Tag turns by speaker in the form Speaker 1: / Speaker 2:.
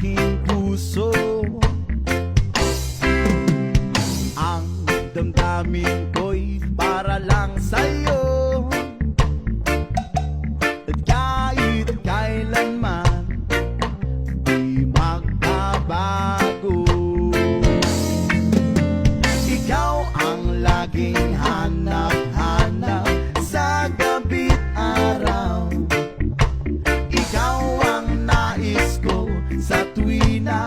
Speaker 1: aking puso. Ang damdamin ko'y para lang sa'yo, at kahit kailanman di magbabago. Ikaw ang laging hanap-hanap sa gabi't araw. Ikaw ang nais ko sa tuwi na